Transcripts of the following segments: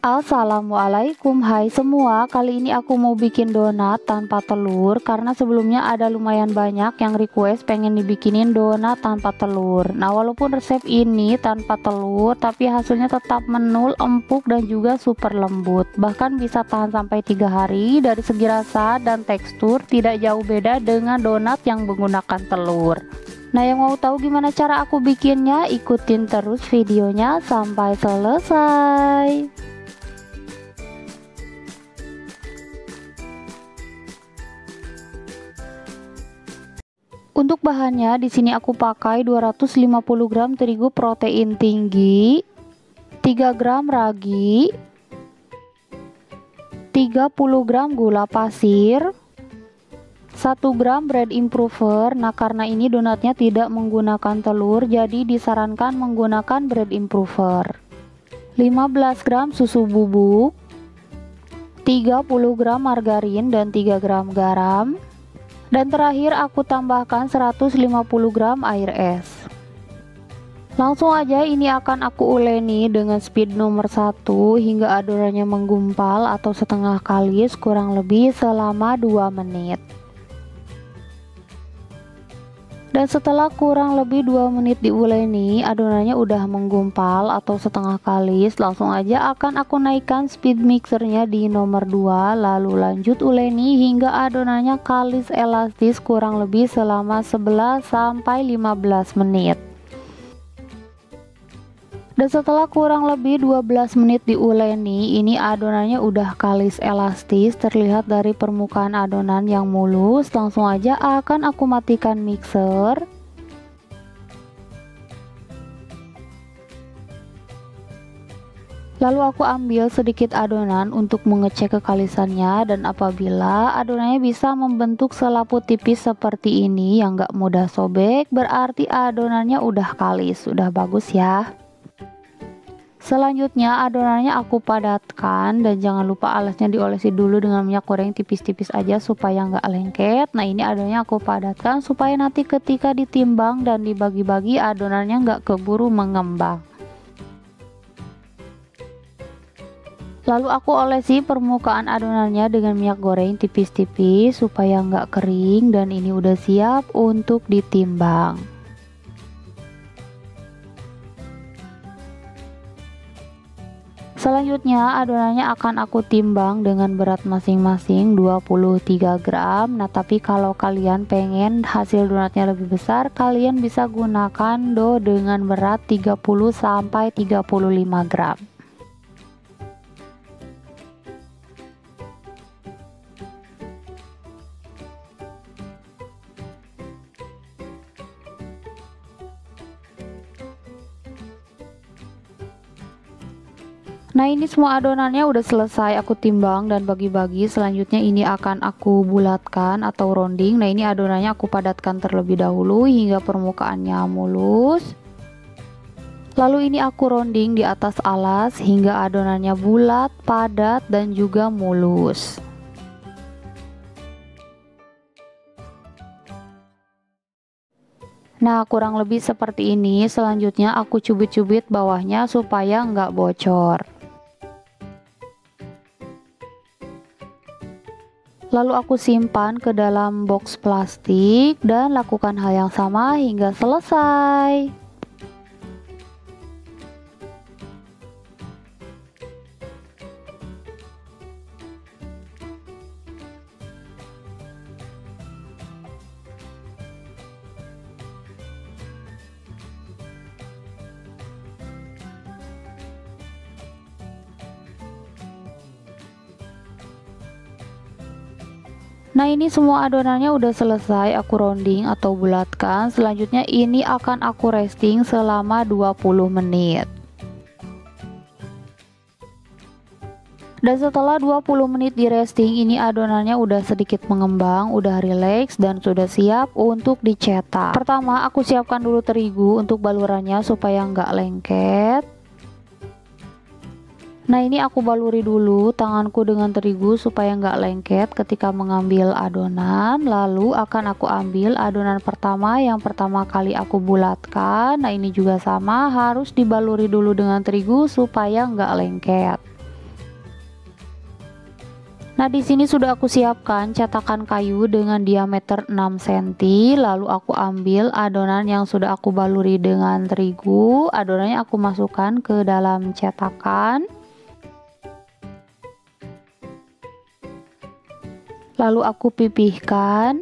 Assalamualaikum, hai semua. Kali ini aku mau bikin donat tanpa telur karena sebelumnya ada lumayan banyak yang request pengen dibikinin donat tanpa telur. Nah, walaupun resep ini tanpa telur tapi hasilnya tetap menul, empuk dan juga super lembut. Bahkan bisa tahan sampai 3 hari. Dari segi rasa dan tekstur tidak jauh beda dengan donat yang menggunakan telur. Nah, yang mau tahu gimana cara aku bikinnya, ikutin terus videonya sampai selesai. Untuk bahannya di sini aku pakai 250 gram terigu protein tinggi, 3 gram ragi, 30 gram gula pasir, 1 gram bread improver. Nah, karena ini donatnya tidak menggunakan telur, jadi disarankan menggunakan bread improver. 15 gram susu bubuk, 30 gram margarin dan 3 gram garam. Dan terakhir aku tambahkan 150 gram air es. Langsung aja ini akan aku uleni dengan speed nomor 1 hingga adonannya menggumpal atau setengah kalis kurang lebih selama 2 menit. Dan setelah kurang lebih 2 menit diuleni, adonannya udah menggumpal atau setengah kalis. Langsung aja akan aku naikkan speed mixernya di nomor 2, lalu lanjut uleni hingga adonannya kalis elastis kurang lebih selama 11 sampai 15 menit. Dan setelah kurang lebih 12 menit diuleni, ini adonannya udah kalis elastis, terlihat dari permukaan adonan yang mulus. Langsung aja akan aku matikan mixer. Lalu aku ambil sedikit adonan untuk mengecek kekalisannya, dan apabila adonannya bisa membentuk selaput tipis seperti ini yang gak mudah sobek, berarti adonannya udah kalis, udah bagus ya. Selanjutnya adonannya aku padatkan dan jangan lupa alasnya diolesi dulu dengan minyak goreng tipis-tipis aja supaya nggak lengket. Nah, ini adonannya aku padatkan supaya nanti ketika ditimbang dan dibagi-bagi adonannya nggak keburu mengembang. Lalu aku olesi permukaan adonannya dengan minyak goreng tipis-tipis supaya nggak kering, dan ini udah siap untuk ditimbang. Selanjutnya adonannya akan aku timbang dengan berat masing-masing 23 gram. Nah, tapi kalau kalian pengen hasil donatnya lebih besar, kalian bisa gunakan dough dengan berat 30 sampai 35 gram. Nah, ini semua adonannya udah selesai aku timbang dan bagi-bagi. Selanjutnya ini akan aku bulatkan atau rounding. Nah, ini adonannya aku padatkan terlebih dahulu hingga permukaannya mulus. Lalu ini aku rounding di atas alas hingga adonannya bulat, padat dan juga mulus. Nah, kurang lebih seperti ini. Selanjutnya aku cubit-cubit bawahnya supaya nggak bocor. Lalu aku simpan ke dalam box plastik dan lakukan hal yang sama hingga selesai. Nah, ini semua adonannya udah selesai aku rounding atau bulatkan. Selanjutnya ini akan aku resting selama 20 menit. Dan setelah 20 menit di resting, ini adonannya udah sedikit mengembang, udah relax dan sudah siap untuk dicetak. Pertama aku siapkan dulu terigu untuk balurannya supaya nggak lengket. Nah, ini aku baluri dulu tanganku dengan terigu supaya nggak lengket ketika mengambil adonan. Lalu akan aku ambil adonan pertama yang pertama kali aku bulatkan. Nah, ini juga sama, harus dibaluri dulu dengan terigu supaya nggak lengket. Nah, di sini sudah aku siapkan cetakan kayu dengan diameter 6 cm. Lalu aku ambil adonan yang sudah aku baluri dengan terigu. Adonannya aku masukkan ke dalam cetakan. Lalu aku pipihkan.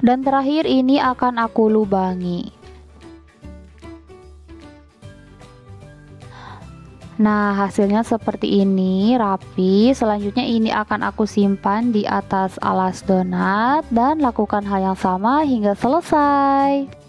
Dan terakhir ini akan aku lubangi. Nah, hasilnya seperti ini, rapi. Selanjutnya ini akan aku simpan di atas alas donat dan lakukan hal yang sama hingga selesai.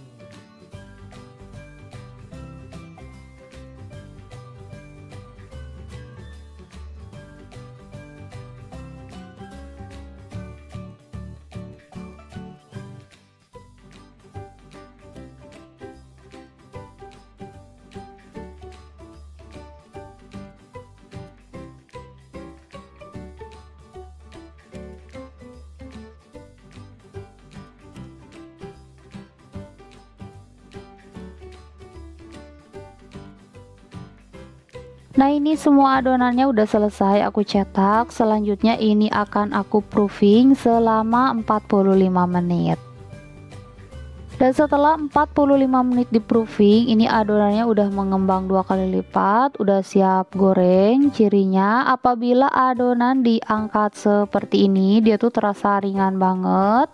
Nah, ini semua adonannya udah selesai aku cetak. Selanjutnya ini akan aku proofing selama 45 menit. Dan setelah 45 menit di proofing, ini adonannya udah mengembang 2 kali lipat, udah siap goreng. Cirinya apabila adonan diangkat seperti ini, dia tuh terasa ringan banget.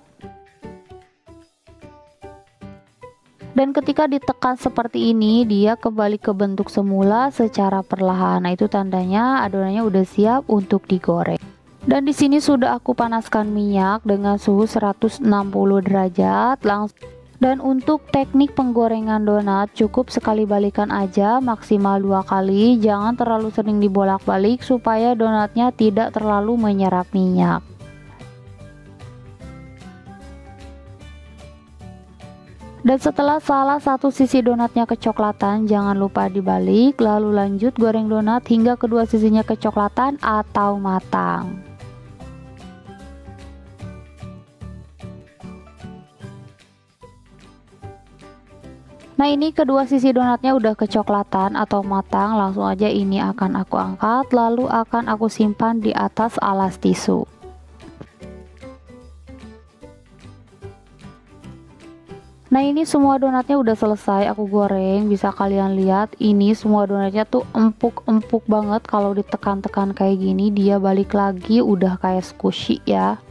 Dan ketika ditekan seperti ini, dia kembali ke bentuk semula secara perlahan. Nah, itu tandanya adonannya udah siap untuk digoreng. Dan di sini sudah aku panaskan minyak dengan suhu 160 derajat langsung. Dan untuk teknik penggorengan donat cukup sekali balikan aja, maksimal 2 kali. Jangan terlalu sering dibolak-balik supaya donatnya tidak terlalu menyerap minyak. Dan setelah salah satu sisi donatnya kecoklatan, jangan lupa dibalik, lalu lanjut goreng donat hingga kedua sisinya kecoklatan atau matang. Nah, ini kedua sisi donatnya udah kecoklatan atau matang, langsung aja ini akan aku angkat, lalu akan aku simpan di atas alas tisu. Nah, ini semua donatnya udah selesai aku goreng. Bisa kalian lihat, ini semua donatnya tuh empuk-empuk banget. Kalau ditekan-tekan kayak gini, dia balik lagi udah kayak squishy ya.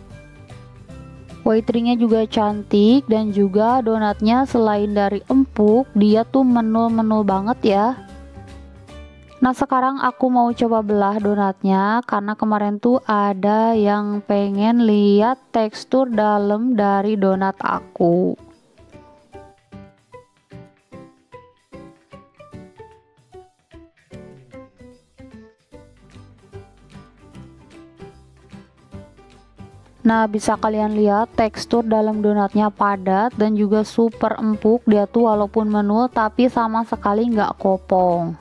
White-ringnya juga cantik, dan juga donatnya selain dari empuk, dia tuh menul-menul banget ya. Nah, sekarang aku mau coba belah donatnya, karena kemarin tuh ada yang pengen lihat tekstur dalam dari donat aku. Nah, bisa kalian lihat tekstur dalam donatnya padat dan juga super empuk. Dia tuh walaupun menul tapi sama sekali nggak kopong.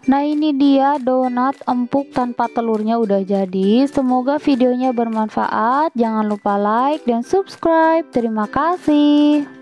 Nah, ini dia donat empuk tanpa telurnya udah jadi. Semoga videonya bermanfaat. Jangan lupa like dan subscribe. Terima kasih.